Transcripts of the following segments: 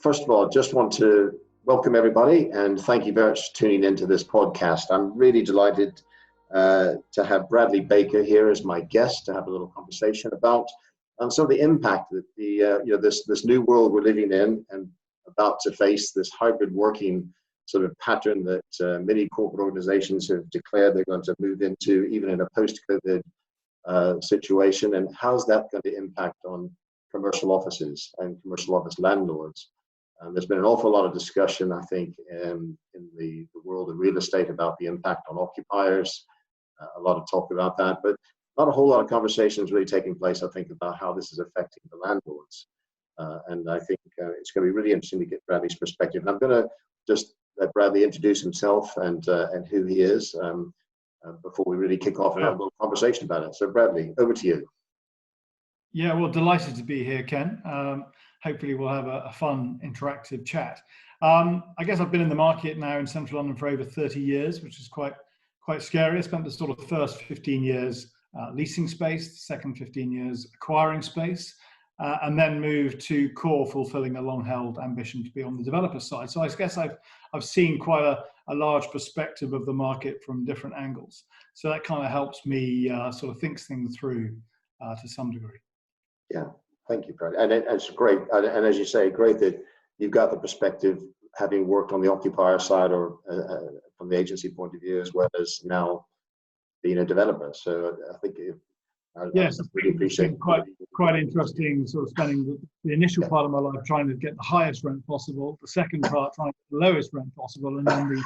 First of all, just want to welcome everybody and thank you very much for tuning into this podcast. I'm really delighted to have Bradley Baker here as my guest to have a little conversation about some of the impact that this new world we're living in and about to face, this hybrid working sort of pattern that many corporate organizations have declared they're going to move into, even in a post-COVID situation, and how's that going to impact on commercial offices and commercial office landlords. There's been an awful lot of discussion, I think, in the world of real estate about the impact on occupiers, a lot of talk about that, but not a whole lot of conversations really taking place, I think, about how this is affecting the landlords. And I think it's going to be really interesting to get Bradley's perspective. And I'm going to just let Bradley introduce himself and who he is before we really kick off and have a little conversation about it. So Bradley, over to you. Yeah, well, delighted to be here, Ken. Hopefully we'll have a fun, interactive chat. I guess I've been in the market now in Central London for over 30 years, which is quite scary. I spent the sort of first 15 years leasing space, the second 15 years acquiring space, and then moved to core, fulfilling a long-held ambition to be on the developer side. So I guess I've seen quite a large perspective of the market from different angles. So that kind of helps me sort of think things through to some degree. Yeah. Thank you, Brad. And it's great. And as you say, great that you've got the perspective, having worked on the occupier side or from the agency point of view, as well as now being a developer. So I think yes, I really appreciate quite interesting. Sort of spending the initial part of my life trying to get the highest rent possible, the second part trying to get the lowest rent possible, and then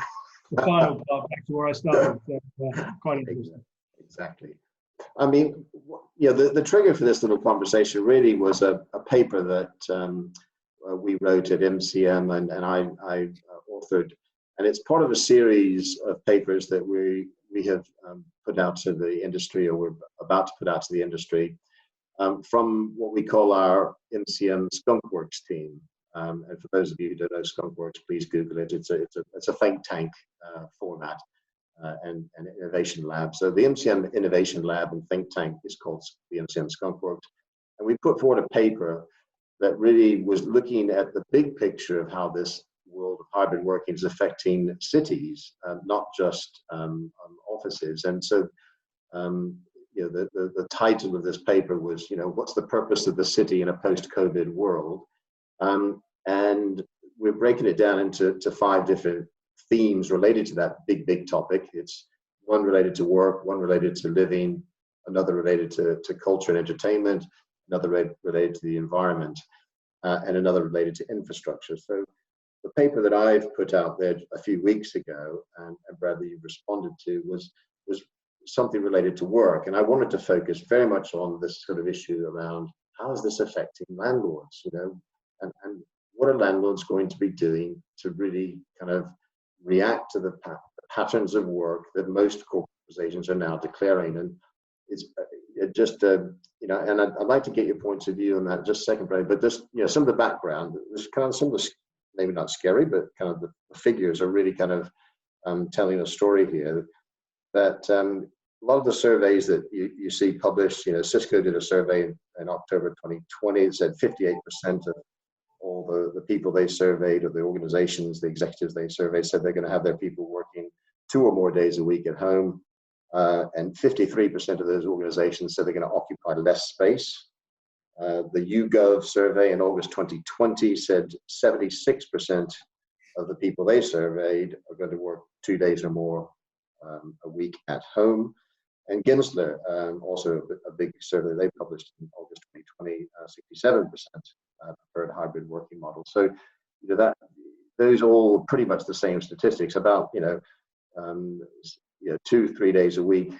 the final part back to where I started. So, quite interesting. Exactly. I mean, the trigger for this little conversation really was a paper that we wrote at MCM and I authored, and it's part of a series of papers that we have put out to the industry, or we're about to put out to the industry, from what we call our MCM Skunkworks team. And for those of you who don't know Skunkworks, please Google it. It's a think tank format. And innovation lab. So the MCM Innovation Lab and think tank is called the MCM Skunkworks. And we put forward a paper that really was looking at the big picture of how this world of hybrid working is affecting cities, not just offices. And so, the title of this paper was, what's the purpose of the city in a post-COVID world? And we're breaking it down into 5 different themes related to that big topic. It's one related to work, one related to living, another related to culture and entertainment, another related to the environment, and another related to infrastructure. So the paper that I've put out there a few weeks ago, and Bradley, you responded to, was something related to work. And I wanted to focus very much on this sort of issue around how is this affecting landlords, and what are landlords going to be doing to really kind of react to the patterns of work that most corporations are now declaring. And it's just, and I'd like to get your points of view on that just a second, Brad, but just, some of the background, there's kind of some of the, maybe not scary, but kind of the figures are really kind of telling a story here that a lot of the surveys that you see published, Cisco did a survey in October 2020, it said 58% of all the people they surveyed, or the organizations, the executives they surveyed, said they're going to have their people working 2 or more days a week at home. And 53% of those organizations said they're going to occupy less space. The YouGov survey in August 2020 said 76% of the people they surveyed are going to work 2 days or more a week at home. And Gensler, also a big survey they published in August 2020, 67% preferred hybrid working model. So, those are all pretty much the same statistics about 2-3 days a week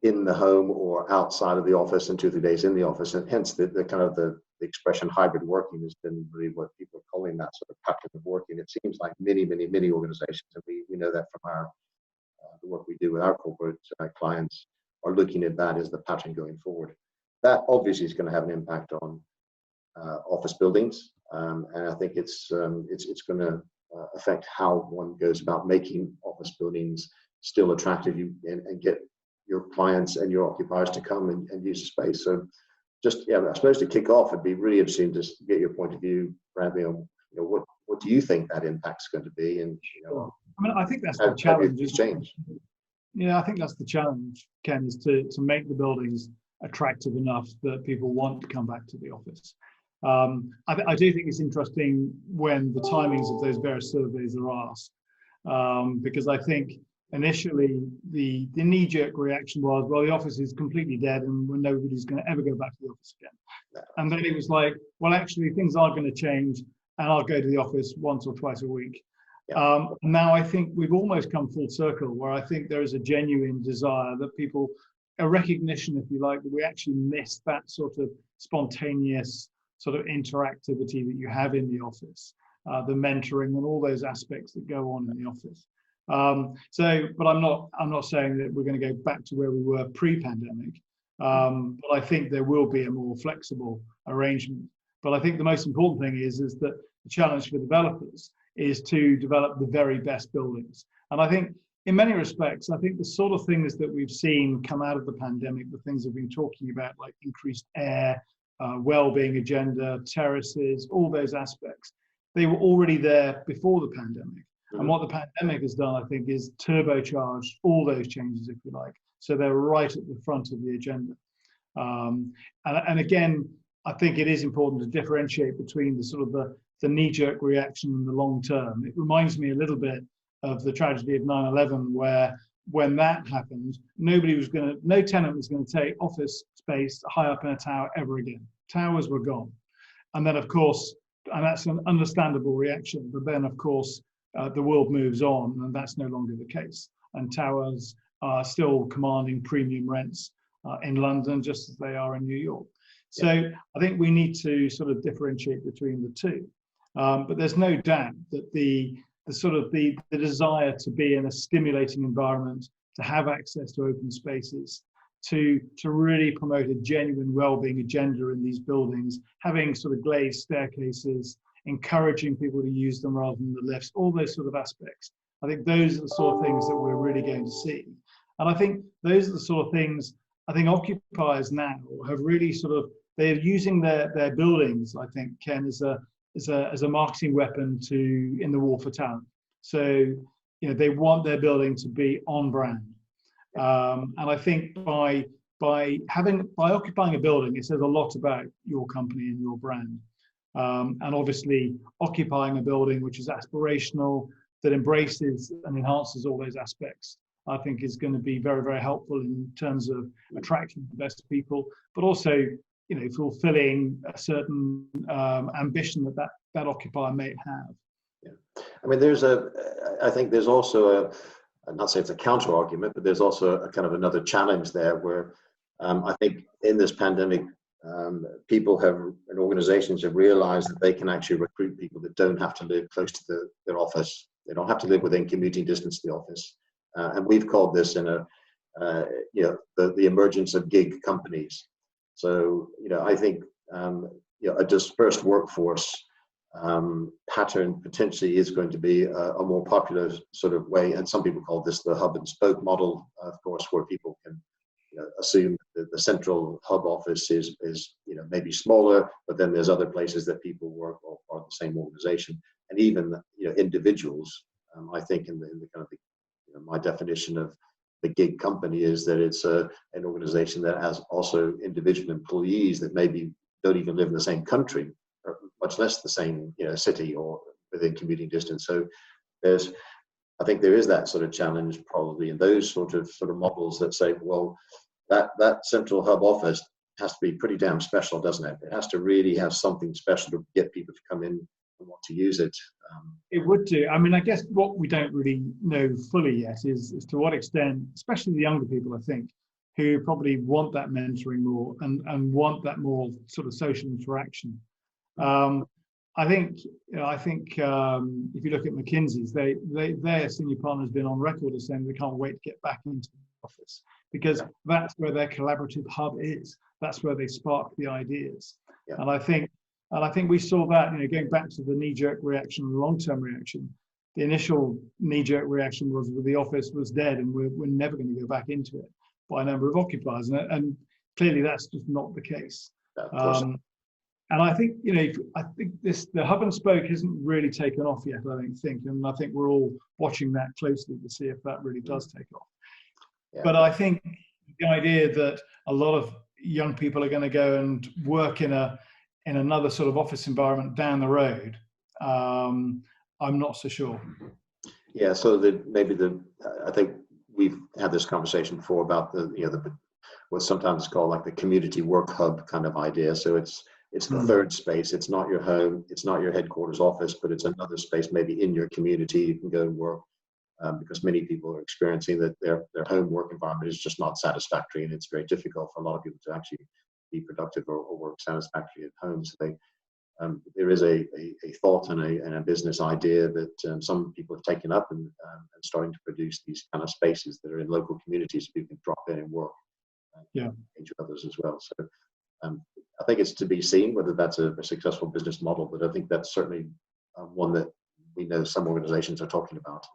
in the home or outside of the office, and 2-3 days in the office, and hence the kind of the expression hybrid working has been really what people are calling that sort of pattern of working. It seems like many organizations, and we know that from our the work we do with our corporate clients, are looking at that as the pattern going forward. That obviously is going to have an impact on office buildings, and I think it's going to affect how one goes about making office buildings still attractive and get your clients and your occupiers to come and use the space. So just, yeah, I suppose to kick off, it'd be really interesting to get your point of view, Bradley, on what do you think that impact's going to be, and I mean, I think that's the challenge. Change. Yeah, I think that's the challenge, Ken, is to make the buildings attractive enough that people want to come back to the office. I do think it's interesting when the timings of those various surveys are asked, because I think initially the knee-jerk reaction was, well, the office is completely dead and nobody's going to ever go back to the office again. And then it was like, well, actually things are going to change and I'll go to the office once or twice a week. Now I think we've almost come full circle, where I think there is a genuine desire that people, a recognition, if you like, that we actually miss that sort of spontaneous sort of interactivity that you have in the office, the mentoring and all those aspects that go on in the office. But I'm not saying that we're going to go back to where we were pre-pandemic, but I think there will be a more flexible arrangement. But I think the most important thing is that the challenge for developers is to develop the very best buildings. And I think in many respects, I think the sort of things that we've seen come out of the pandemic, the things we've been talking about, like increased air, well-being agenda, terraces, all those aspects, they were already there before the pandemic. And what the pandemic has done, I think, is turbocharged all those changes, if you like. So they're right at the front of the agenda. And again, I think it is important to differentiate between the sort of the knee-jerk reaction and the long term. It reminds me a little bit of the tragedy of 9/11, where when that happened, no tenant was going to take office space high up in a tower ever again. Towers were gone. And then, of course, and that's an understandable reaction, but then, of course, the world moves on, and that's no longer the case. And towers are still commanding premium rents in London, just as they are in New York. So I think we need to sort of differentiate between the two. But there's no doubt that the desire to be in a stimulating environment, to have access to open spaces, to really promote a genuine well-being agenda in these buildings, having sort of glazed staircases, encouraging people to use them rather than the lifts, all those sort of aspects. I think those are the sort of things that we're really going to see. And I think those are the sort of things, I think occupiers now have really they're using their buildings, I think, Ken, as a marketing weapon in the war for talent. So, they want their building to be on brand. And I think by occupying a building, it says a lot about your company and your brand. And obviously occupying a building which is aspirational, that embraces and enhances all those aspects, I think is going to be very, very helpful in terms of attracting the best people, but also, fulfilling a certain ambition that occupier may have. Yeah. I mean, I think there's also I'm not saying it's a counter argument, but there's also a kind of another challenge there where I think in this pandemic, people and organizations have realized that they can actually recruit people that don't have to live close to their office. They don't have to live within commuting distance to the office. And we've called this the emergence of gig companies. So, I think, a dispersed workforce pattern potentially is going to be a more popular sort of way. And some people call this the hub and spoke model, of course, where people can assume that the central hub office is maybe smaller, but then there's other places that people work or the same organization. And even, individuals, I think in the kind of my definition of the gig company is that it's an organization that has also individual employees that maybe don't even live in the same country, or much less the same city or within commuting distance. So I think there is that sort of challenge probably in those sort of models that say, well, that central hub office has to be pretty damn special, doesn't it? It has to really have something special to get people to come in and want to use it. It would do. I mean, I guess what we don't really know fully yet is to what extent, especially the younger people, I think, who probably want that mentoring more and want that more sort of social interaction. I think if you look at McKinsey's, their senior partner has been on record as saying they can't wait to get back into the office because that's where their collaborative hub is. That's where they spark the ideas. Yeah. And I think we saw that, going back to the knee-jerk reaction and the long-term reaction. The initial knee-jerk reaction was the office was dead and we're never going to go back into it by a number of occupiers. And clearly that's just not the case. of course. And I think, I think the hub and spoke isn't really taken off yet, I don't think. And I think we're all watching that closely to see if that really does take off. Yeah. But I think the idea that a lot of young people are going to go and work in another sort of office environment down the road, I'm not so sure. Yeah, so I think we've had this conversation before about what's sometimes called like the community work hub kind of idea. So it's the third space. It's not your home. It's not your headquarters office, but it's another space maybe in your community you can go and work, because many people are experiencing that their home work environment is just not satisfactory, and it's very difficult for a lot of people to actually be productive or work satisfactorily at home. So there is a thought and a business idea that some people have taken up and starting to produce these kind of spaces that are in local communities so you can drop in and work into others as well. So I think it's to be seen whether that's a successful business model, but I think that's certainly one that we know some organizations are talking about.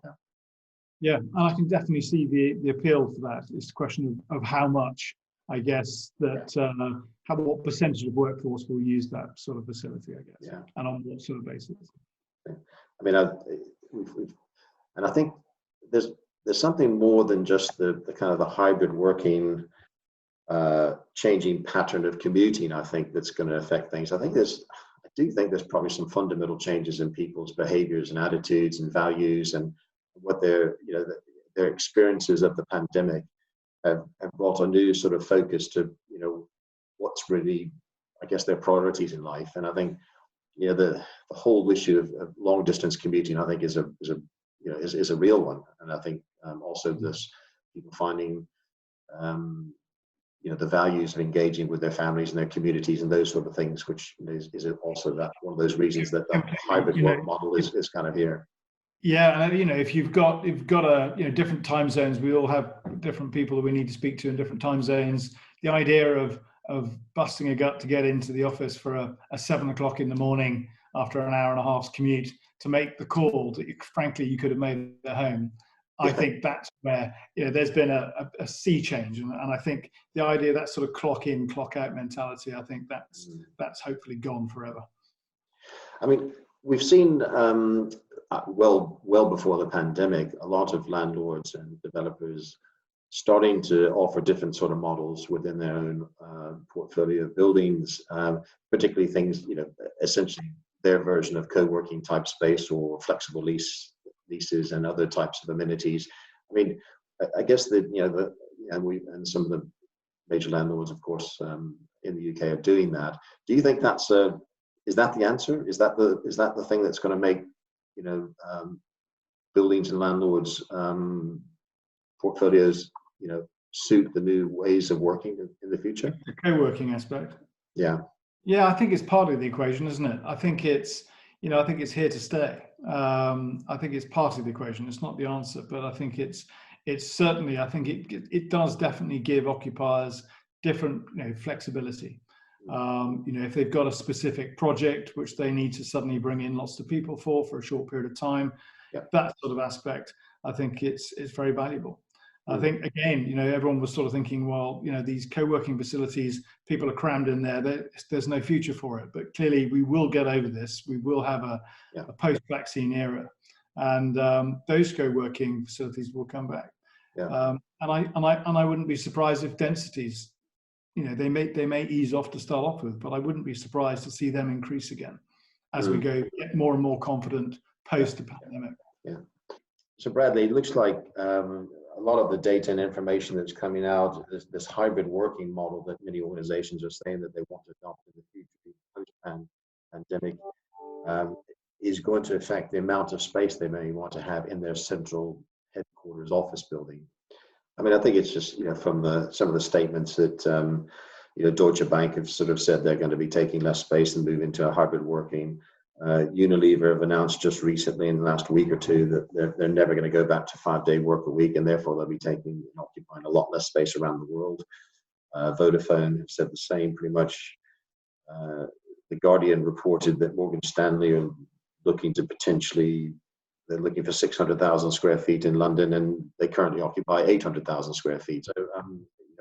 Yeah, and I can definitely see the appeal for that. It's a question of how much, I guess, that what percentage of workforce will use that sort of facility, I guess, and on what sort of basis. I mean, and I think there's something more than just the kind of the hybrid working, changing pattern of commuting. I think that's going to affect things. I do think there's probably some fundamental changes in people's behaviors and attitudes and values, and what their experiences of the pandemic have brought a new sort of focus to what's really, I guess, their priorities in life. And I think the whole issue of long distance commuting, I think, is a real one. And I think also this people finding the values of engaging with their families and their communities and those sort of things, which is also that one of those reasons that the hybrid work model is kind of here. Yeah, and if you've got different time zones, we all have different people that we need to speak to in different time zones. The idea of busting a gut to get into the office for a 7 o'clock in the morning after an hour and a half's commute to make the call that frankly you could have made at home. I think that's where there's been a sea change, and I think the idea, that sort of clock in, clock out mentality, I think that's hopefully gone forever. I mean, we've seen well before the pandemic, a lot of landlords and developers starting to offer different sort of models within their own portfolio of buildings, particularly things, essentially their version of co-working type space or flexible leases and other types of amenities. I mean, I guess and some of the major landlords, of course, in the UK are doing that. Do you think is that the answer? Is that the thing that's going to make buildings and landlords portfolios suit the new ways of working in the future? The co-working aspect. Yeah, I think it's part of the equation, isn't it? I think it's here to stay. I think it's part of the equation. It's not the answer, but I think it's certainly, I think it does definitely give occupiers different flexibility. If they've got a specific project which they need to suddenly bring in lots of people for a short period of time, that sort of aspect, I think it's very valuable. I think, again, everyone was sort of thinking, well, these co-working facilities, people are crammed in there. There's no future for it. But clearly, we will get over this. We will have a post-vaccine era, and those co-working facilities will come back. And I wouldn't be surprised if densities, they may ease off to start off with, but I wouldn't be surprised to see them increase again as we get more and more confident post the pandemic. Yeah. So Bradley, it looks like a lot of the data and information that's coming out, this hybrid working model that many organizations are saying that they want to adopt in the future post-pandemic, is going to affect the amount of space they may want to have in their central headquarters office building. I mean, I think it's just, from some of the statements that, Deutsche Bank have sort of said they're going to be taking less space and move into a hybrid working. Unilever have announced just recently in the last week or two that they're never going to go back to 5-day work a week, and therefore they'll be occupying a lot less space around the world. Vodafone have said the same pretty much. The Guardian reported that Morgan Stanley are looking for 600,000 square feet in London, and they currently occupy 800,000 square feet. So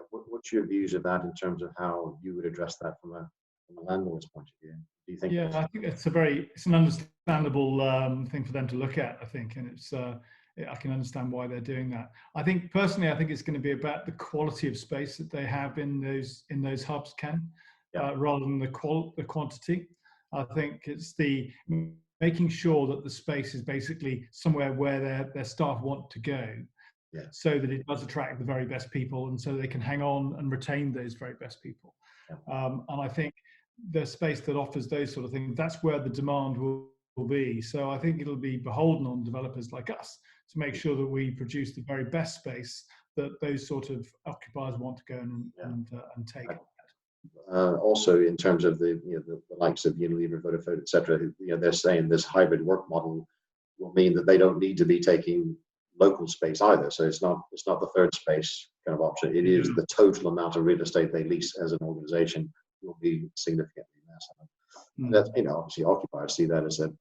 what's your views of that in terms of how you would address that from a from a landlord's point of view? Do you think? Yeah, I think it's an understandable thing for them to look at, I think, and I can understand why they're doing that. I think personally, I think it's going to be about the quality of space that they have in those hubs, Ken, rather than the quantity. I think it's the making sure that the space is basically somewhere where their staff want to go, so that it does attract the very best people, and so they can hang on and retain those very best people. And I think the space that offers those sort of things, that's where the demand will be. So I think it'll be beholden on developers like us to make sure that we produce the very best space that those sort of occupiers want to go and take. Also, in terms of the likes of Unilever, Vodafone, etc., they're saying this hybrid work model will mean that they don't need to be taking local space either. So it's not the third space kind of option. It is the total amount of real estate they lease as an organization will be significantly less. That's, obviously occupiers see that as a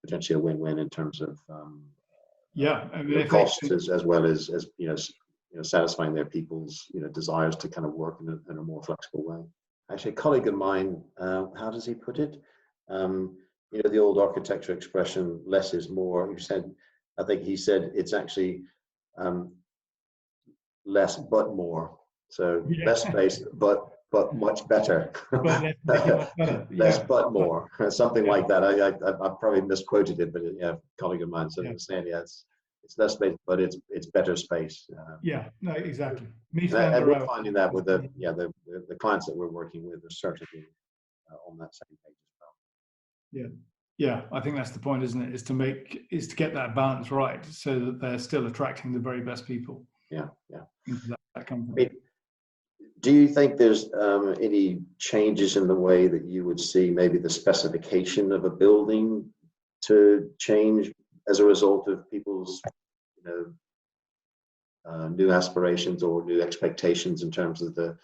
potentially a win-win in terms of costs as well as satisfying their people's desires to kind of work in a more flexible way. Actually, a colleague of mine, how does he put it? The old architecture expression, less is more. I think he said it's actually less but more. So less space, but much better. Less but more. Something like that. I probably misquoted it, but a colleague of mine said saying it's less space, but it's better space. No, exactly. And we're finding that with the clients that we're working with are certainly on that same page as well. Yeah, I think that's the point, isn't it? Is to get that balance right, so that they're still attracting the very best people. Into that company. Do you think there's any changes in the way that you would see maybe the specification of a building to change as a result of people's new aspirations or new expectations in terms of the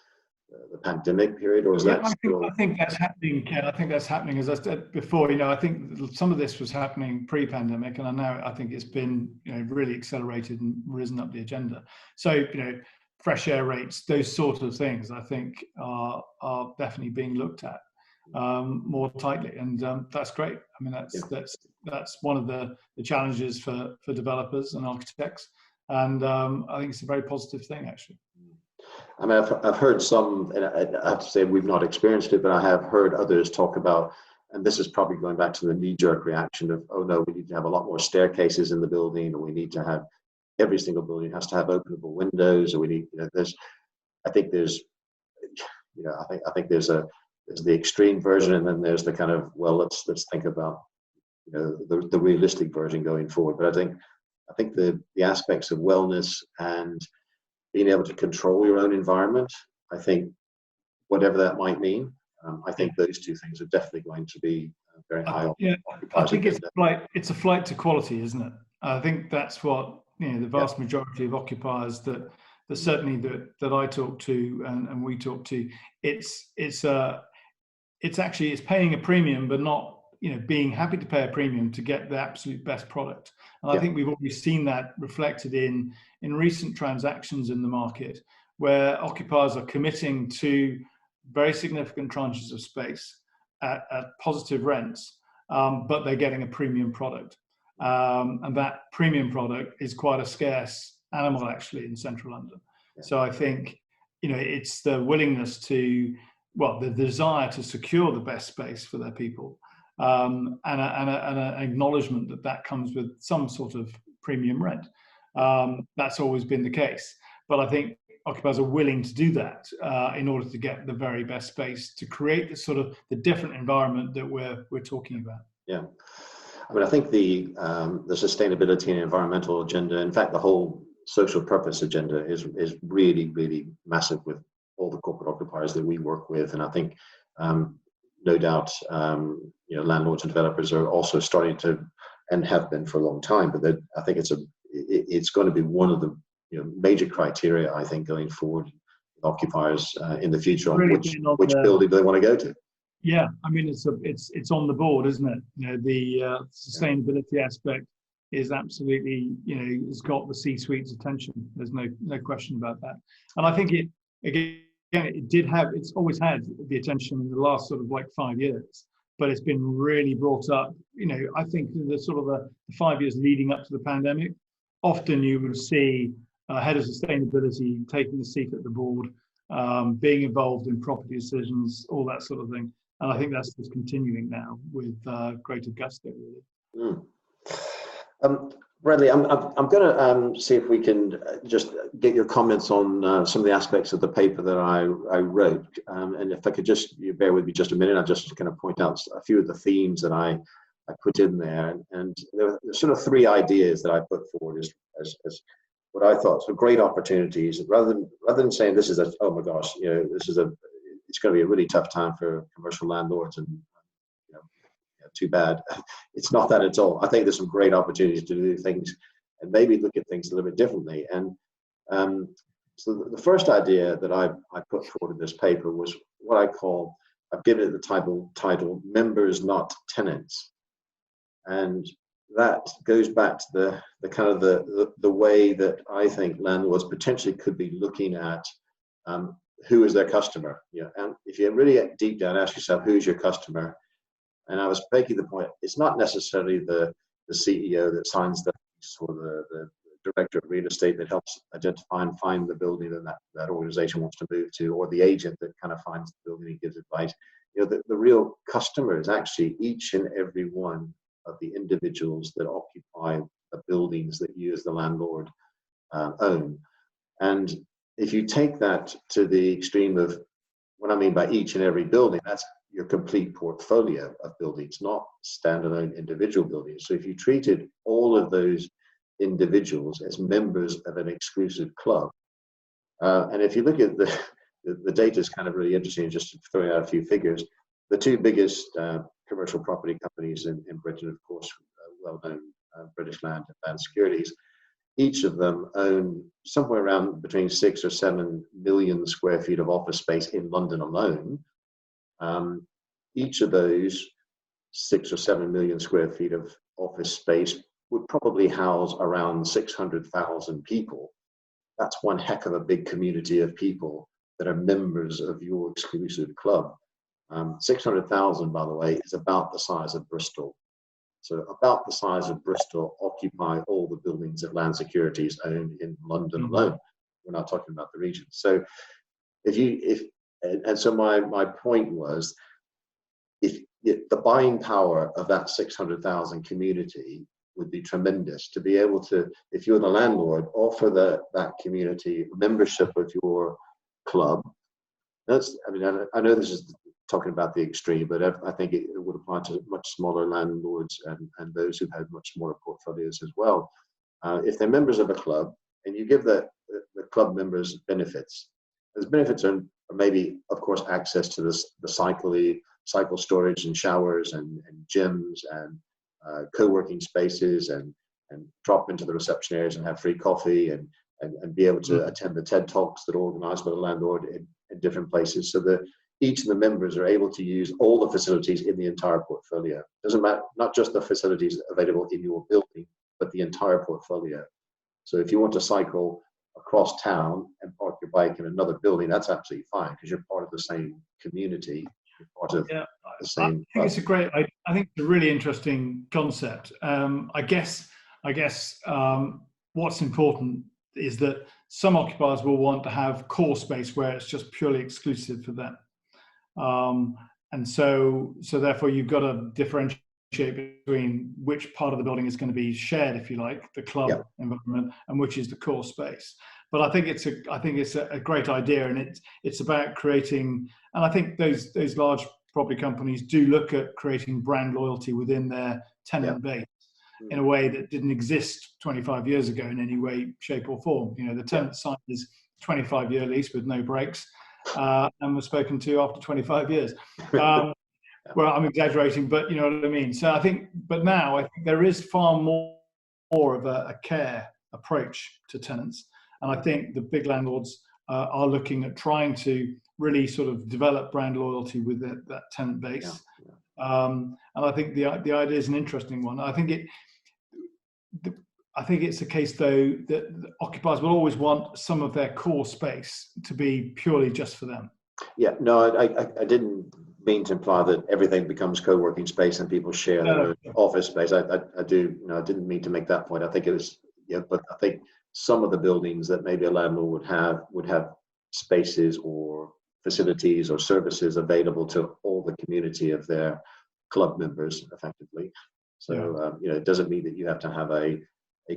pandemic period, or is that still? I think that's happening, Ken. I think that's happening, as I said before. I think some of this was happening pre-pandemic, and I think it's been really accelerated and risen up the agenda. So fresh air rates, those sort of things, I think are definitely being looked at more tightly, and that's great. I mean, that's one of the challenges for developers and architects, and I think it's a very positive thing, actually. I mean, I've heard some, and I have to say we've not experienced it, but I have heard others talk about, and this is probably going back to the knee-jerk reaction of, oh no, we need to have a lot more staircases in the building, or we need to have every single building has to have openable windows, or we need, I think there's the extreme version, and then there's the kind of, well, let's think about the realistic version going forward. But I think the aspects of wellness and being able to control your own environment, I think whatever that might mean, I think those two things are definitely going to be very high on. I think it's a flight to quality, isn't it? I think that's what the vast majority of occupiers that certainly that I talk to and we talk to, it's paying a premium, but not being happy to pay a premium to get the absolute best product. And I think we've already seen that reflected in recent transactions in the market, where occupiers are committing to very significant tranches of space at positive rents, but they're getting a premium product. And that premium product is quite a scarce animal, actually, in central London. So I think it's the willingness the desire to secure the best space for their people, and an acknowledgement that comes with some sort of premium rent. That's always been the case, but I think occupiers are willing to do that in order to get the very best space to create the different environment that we're talking about. Yeah. I mean, I think the sustainability and environmental agenda, in fact, the whole social purpose agenda is really, really massive with all the corporate occupiers that we work with. And I think, no doubt, landlords and developers are also starting to, and have been for a long time, but I think it's going to be one of the major criteria, I think, going forward with occupiers in the future on which building do they want to go to. Yeah, I mean, it's on the board, isn't it? The sustainability aspect is absolutely, has got the C-suite's attention. There's no question about that. And I think it, again, it's always had the attention in the last sort of like 5 years, but it's been really brought up. I think the sort of the 5 years leading up to the pandemic, often you would see a head of sustainability taking a seat at the board, being involved in property decisions, all that sort of thing. And I think that's just continuing now with greater gusto, really. Bradley, I'm going to see if we can just get your comments on some of the aspects of the paper that I wrote. And if I could you bear with me just a minute, I'm just going to point out a few of the themes that I put in there. And there were sort of three ideas that I put forward as what I thought were great opportunities, rather than saying this is oh my gosh, it's going to be a really tough time for commercial landlords and too bad. It's not that at all. I think there's some great opportunities to do things and maybe look at things a little bit differently. And so the first idea that I put forward in this paper was what I've given it the title Members Not Tenants. And that goes back to the kind of the way that I think landlords potentially could be looking at who is their customer. And if you really get deep down, ask yourself, who's your customer? And I was making the point, it's not necessarily the CEO that signs the lease or the director of real estate that helps identify and find the building that organization wants to move to, or the agent that kind of finds the building and gives advice. The real customer is actually each and every one of the individuals that occupy the buildings that you as the landlord own. And if you take that to the extreme of what I mean by each and every building, that's your complete portfolio of buildings, not standalone individual buildings. So if you treated all of those individuals as members of an exclusive club, and if you look at the data is kind of really interesting, just throwing out a few figures. The two biggest commercial property companies in Britain, of course, well-known British Land and Land Securities, each of them own somewhere around between 6 or 7 million square feet of office space in London alone. Each of those 6 or 7 million square feet of office space would probably house around 600,000 people. That's one heck of a big community of people that are members of your exclusive club. 600,000, by the way, is about the size of Bristol. So about the size of Bristol occupy all the buildings that Land Securities own in London alone. We're not talking about the region. So so my point was, if the buying power of that 600,000 community would be tremendous to be able to, if you're the landlord, offer that community membership of your club. I know this is talking about the extreme, but I think it would apply to much smaller landlords and those who've had much smaller portfolios as well. If they're members of a club and you give the club members benefits, those benefits are maybe, of course, access to the cycle storage and showers and gyms and co-working spaces and drop into the reception areas and have free coffee and be able to attend the TED Talks that are organized by the landlord in different places, so that each of the members are able to use all the facilities in the entire portfolio. Doesn't matter, not just the facilities available in your building, but the entire portfolio. So if you want to cycle across town and park your bike in another building, that's absolutely fine because you're part of the same community. You're part of the same. I think it's a really interesting concept. I guess what's important is that some occupiers will want to have core space where it's just purely exclusive for them. And so therefore you've got to differentiate between which part of the building is going to be shared, if you like, the club environment, and which is the core space. But I think it's a great idea, and it's about creating. And I think those large property companies do look at creating brand loyalty within their tenant base in a way that didn't exist 25 years ago in any way, shape, or form. The tenant signed his 25-year lease with no breaks. And was spoken to after 25 years. Well, I'm exaggerating, but you know what I mean. So but now I think there is far more of a care approach to tenants. And I think the big landlords are looking at trying to really sort of develop brand loyalty with that tenant base. And I think the idea is an interesting one. I think I think it's a case, though, that the occupiers will always want some of their core space to be purely just for them. Yeah, no, I didn't mean to imply that everything becomes co-working space and people share their office space. I do, I didn't mean to make that point. I think it was, but I think some of the buildings that maybe a landlord would have spaces or facilities or services available to all the community of their club members, effectively. So, it doesn't mean that you have to have a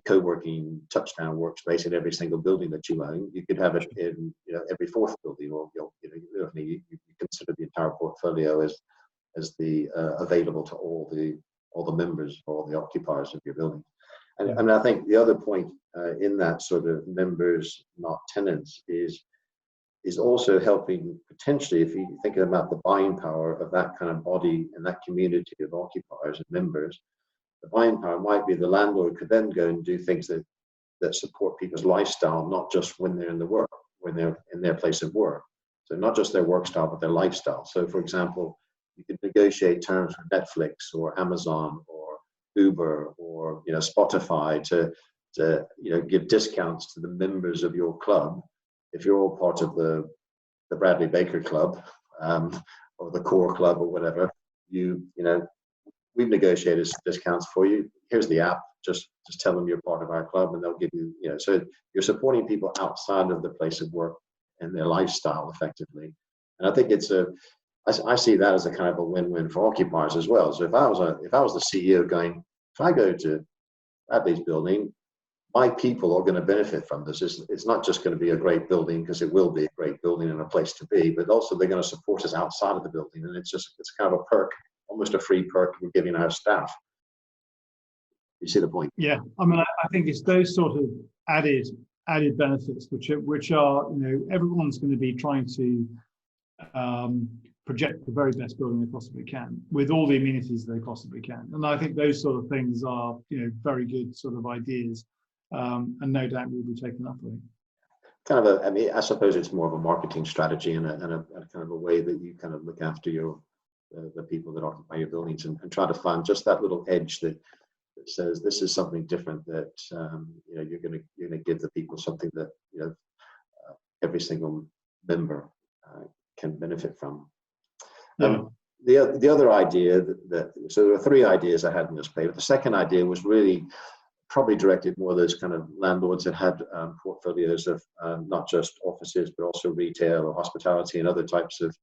co-working touchdown workspace in every single building that you own. You could have it in every fourth building, or you consider the entire portfolio as the available to all the members or all the occupiers of your building. And I think the other point in that sort of members, not tenants, is also helping potentially, if you think about the buying power of that kind of body and that community of occupiers and members. The buying power might be the landlord could then go and do things that support people's lifestyle, not just when they're when they're in their place of work. So not just their work style, but their lifestyle. So for example, you could negotiate terms with Netflix or Amazon or Uber or Spotify to give discounts to the members of your club if you're all part of the Bradley Baker Club or the Core Club or whatever. We've negotiated discounts for you. Here's the app. Just tell them you're part of our club, and they'll give you. So you're supporting people outside of the place of work and their lifestyle, effectively. And I think I see that as a kind of a win-win for occupiers as well. So if I was the CEO going, if I go to Bradley's building, my people are going to benefit from this. It's not just going to be a great building, because it will be a great building and a place to be, but also they're going to support us outside of the building, and it's kind of a perk. Almost a free perk we're giving our staff. You see the point? Yeah, I mean, I think it's those sort of added benefits which are everyone's going to be trying to project the very best building they possibly can with all the amenities they possibly can, and I think those sort of things are very good sort of ideas, and no doubt will be taken up with. Kind of I suppose it's more of a marketing strategy and a kind of a way that you kind of look after the people that occupy your buildings and try to find just that little edge that says this is something different, that you're going to give the people something that every single member can benefit from. The other idea so there were three ideas I had in this paper. The second idea was really probably directed more those kind of landlords that had portfolios of not just offices but also retail or hospitality and other types of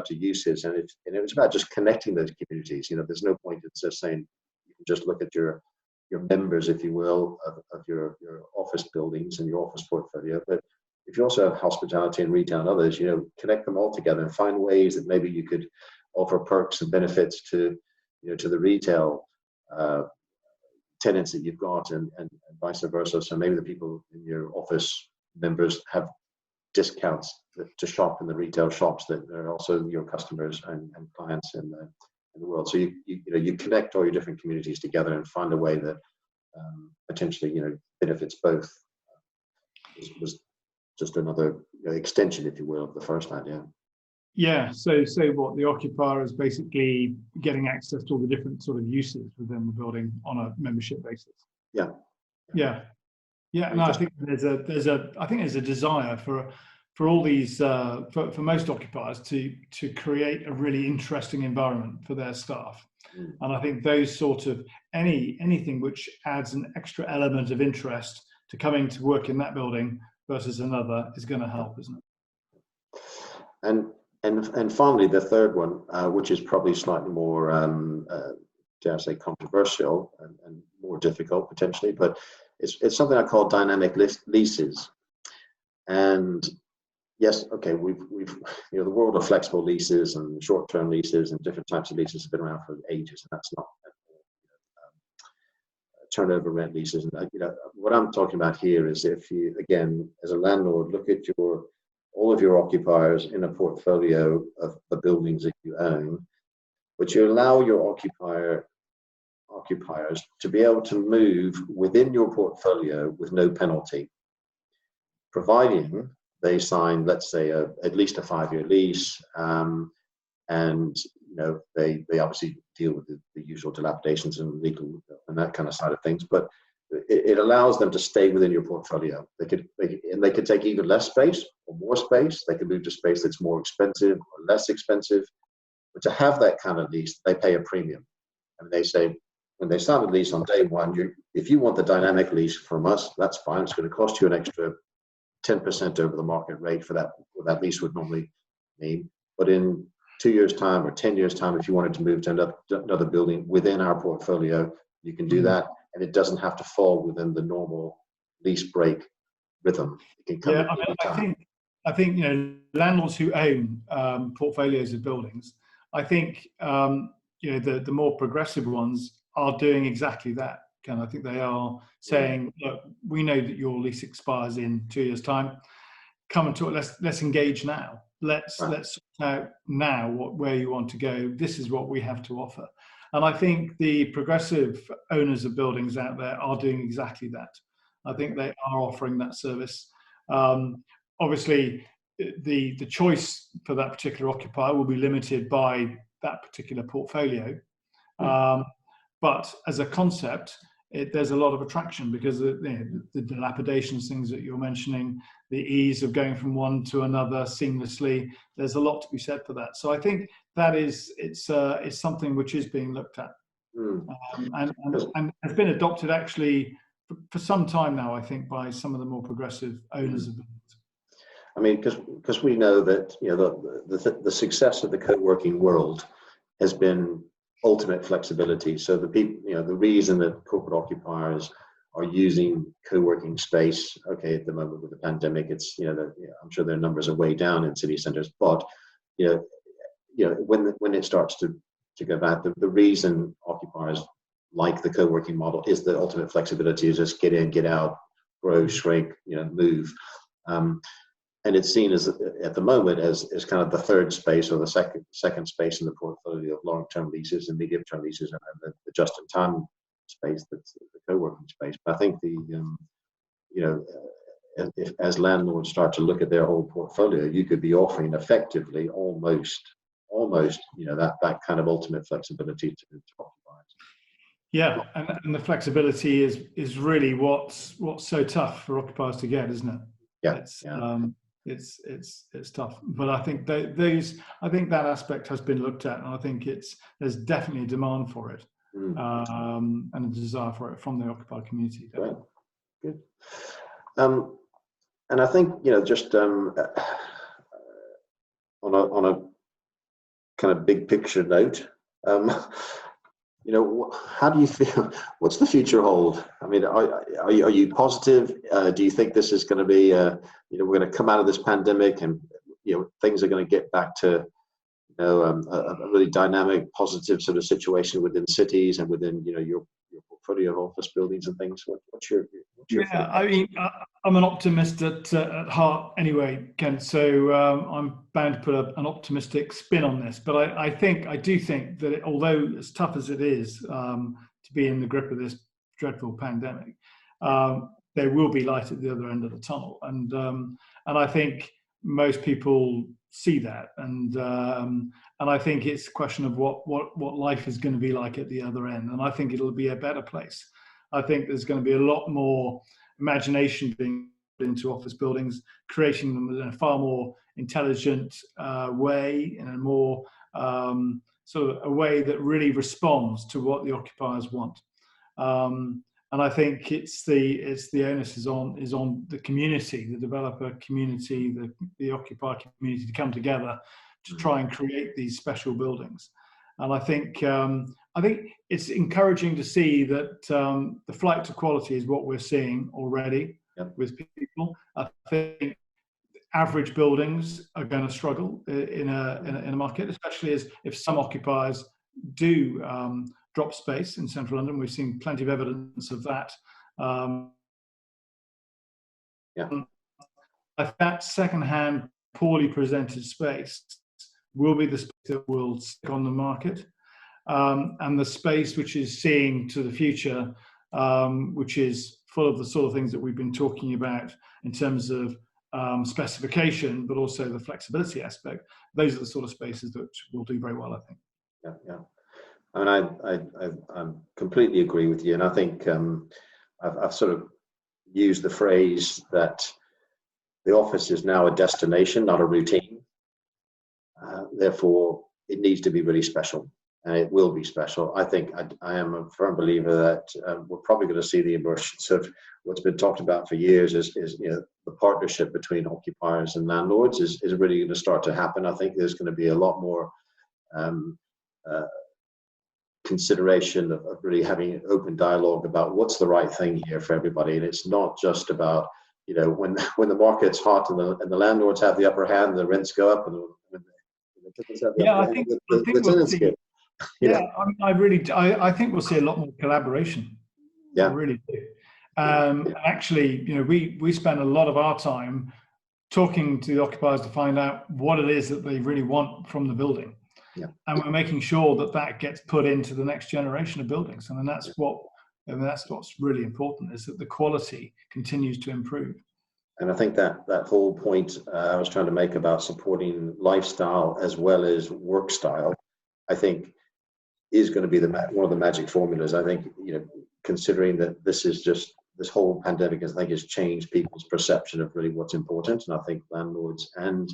uses, and it was about just connecting those communities. There's no point in just saying you can just look at your members, if you will, of your office buildings and your office portfolio, but if you also have hospitality and retail and others, connect them all together and find ways that maybe you could offer perks and benefits to the retail tenants that you've got, and vice versa. So maybe the people in your office members have discounts to shop in the retail shops that are also your customers and clients in the world. So you connect all your different communities together and find a way that potentially benefits both. Was just another extension, if you will, of the first idea. Yeah. So what the occupier is basically getting access to all the different sort of uses within the building on a membership basis. Yeah. No, I think there's a desire for all these for most occupiers to create a really interesting environment for their staff, and I think those sort of anything which adds an extra element of interest to coming to work in that building versus another is going to help, isn't it? And finally, the third one, which is probably slightly more dare I say controversial and more difficult potentially, but it's something I call dynamic leases. And yes, okay, we've the world of flexible leases and short-term leases and different types of leases have been around for ages, and that's not turnover rent leases. And what I'm talking about here is if you, again, as a landlord, look at all of your occupiers in a portfolio of the buildings that you own, but you allow your occupiers to be able to move within your portfolio with no penalty, providing they sign, let's say, at least a 5-year lease, and they obviously deal with the usual dilapidations and legal and that kind of side of things. But it allows them to stay within your portfolio. They could take even less space or more space. They could move to space that's more expensive or less expensive. But to have that kind of lease, they pay a premium. And they say, when they sign a lease on day one, if you want the dynamic lease from us, that's fine. It's going to cost you an extra 10% over the market rate for that, what that lease would normally mean. But in 2 years' time or 10 years' time, if you wanted to move to another building within our portfolio, you can do that, and it doesn't have to fall within the normal lease break rhythm. It can come at any time. I think landlords who own portfolios of buildings, I think the more progressive ones are doing exactly that. Ken, I think they are saying, look, we know that your lease expires in 2 years' time. Come and talk. Let's engage now. Let's sort out now where you want to go. This is what we have to offer. And I think the progressive owners of buildings out there are doing exactly that. I think they are offering that service. Obviously, the choice for that particular occupier will be limited by that particular portfolio. But as a concept, there's a lot of attraction because the dilapidations, things that you're mentioning, the ease of going from one to another seamlessly, there's a lot to be said for that. So I think that it's something which is being looked at and has been adopted actually for some time now, I think, by some of the more progressive owners of buildings. I mean, because we know that the success of the co-working world has been ultimate flexibility. So the people, the reason that corporate occupiers are using co-working space, okay, at the moment with the pandemic, it's I'm sure their numbers are way down in city centers, but when it starts to go back, the reason occupiers like the co-working model is the ultimate flexibility, is just get in, get out, grow, shrink, move. And it's seen as at the moment as kind of the third space or the second space in the portfolio of long-term leases and medium-term leases, and the just-in-time space, that's the co-working space. But I think as landlords start to look at their whole portfolio, you could be offering effectively almost that kind of ultimate flexibility to occupiers. Yeah, and the flexibility is really what's so tough for occupiers to get, isn't it? Yeah. It's tough, but I think that aspect has been looked at, and I think there's definitely a demand for it, and a desire for it from the occupier community. Right. Good. And I think just on a kind of big picture note, how do you feel? What's the future hold? I mean, are you positive? Do you think this is going to be, we're going to come out of this pandemic and things are going to get back to a really dynamic, positive sort of situation within cities and within your portfolio of office buildings and things? What's your yeah? I mean, I'm an optimist at heart anyway, Ken. So I'm bound to put an optimistic spin on this. But I do think that although as tough as it is to be in the grip of this dreadful pandemic, there will be light at the other end of the tunnel, and I think most people see that, and I think it's a question of what life is going to be like at the other end, and I think it'll be a better place. I think there's going to be a lot more imagination being put into office buildings, creating them in a far more intelligent way, in a more sort of a way that really responds to what the occupiers want. And I think it's the onus is on the community, the developer community, the occupier community to come together to try and create these special buildings. And I think it's encouraging to see that the flight to quality is what we're seeing already with people. I think average buildings are going to struggle in a market, especially if some occupiers do drop space in central London. We've seen plenty of evidence of that. That second-hand, poorly presented space will be the space that will stick on the market, and the space which is seeing to the future, which is full of the sort of things that we've been talking about in terms of specification, but also the flexibility aspect. Those are the sort of spaces that will do very well, I think. Yeah. I mean, I completely agree with you, and I think I've sort of used the phrase that the office is now a destination, not a routine. Therefore, it needs to be really special, and it will be special. I think I am a firm believer that we're probably going to see the emergence of what's been talked about for years is the partnership between occupiers and landlords is really going to start to happen. I think there's going to be a lot more consideration of really having an open dialogue about what's the right thing here for everybody, and it's not just about when the market's hot and the landlords have the upper hand, the rents go up, and the tenants have the upper hand, the tenants get. I think we'll see a lot more collaboration. Yeah, I really do. Actually, we spend a lot of our time talking to the occupiers to find out what it is that they really want from the building. Yeah. And we're making sure that gets put into the next generation of buildings. And that's what's really important, is that the quality continues to improve. And I think that whole point I was trying to make about supporting lifestyle as well as work style, I think is going to be one of the magic formulas. I think, considering that this whole pandemic, I think, has changed people's perception of really what's important. And I think landlords and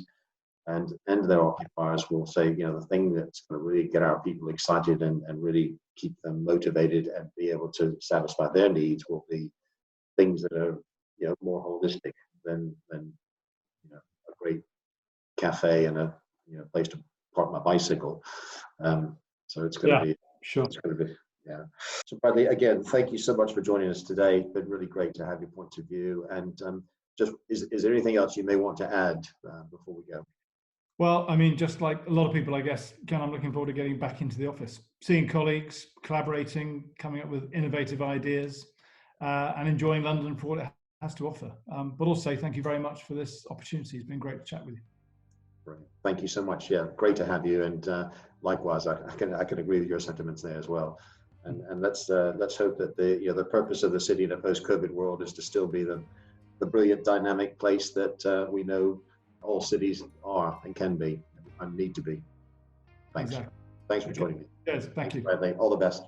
their occupiers will say, the thing that's going to really get our people excited and really keep them motivated and be able to satisfy their needs will be things that are, more holistic than a great cafe and a place to park my bicycle. So it's going to be sure. It's going to be So Bradley, again, thank you so much for joining us today. It's been really great to have your point of view. And is there anything else you may want to add before we go? Well, I mean, just like a lot of people, I guess, Ken, I'm looking forward to getting back into the office, seeing colleagues, collaborating, coming up with innovative ideas, and enjoying London for what it has to offer. But also, thank you very much for this opportunity. It's been great to chat with you. Brilliant. Thank you so much. Yeah, great to have you. And likewise, I can agree with your sentiments there as well. And let's hope that the purpose of the city in a post-COVID world is to still be the brilliant, dynamic place that we know all cities are and can be and need to be. Thanks. Exactly. Thanks for joining me. Yes, thank you. Bradley. All the best.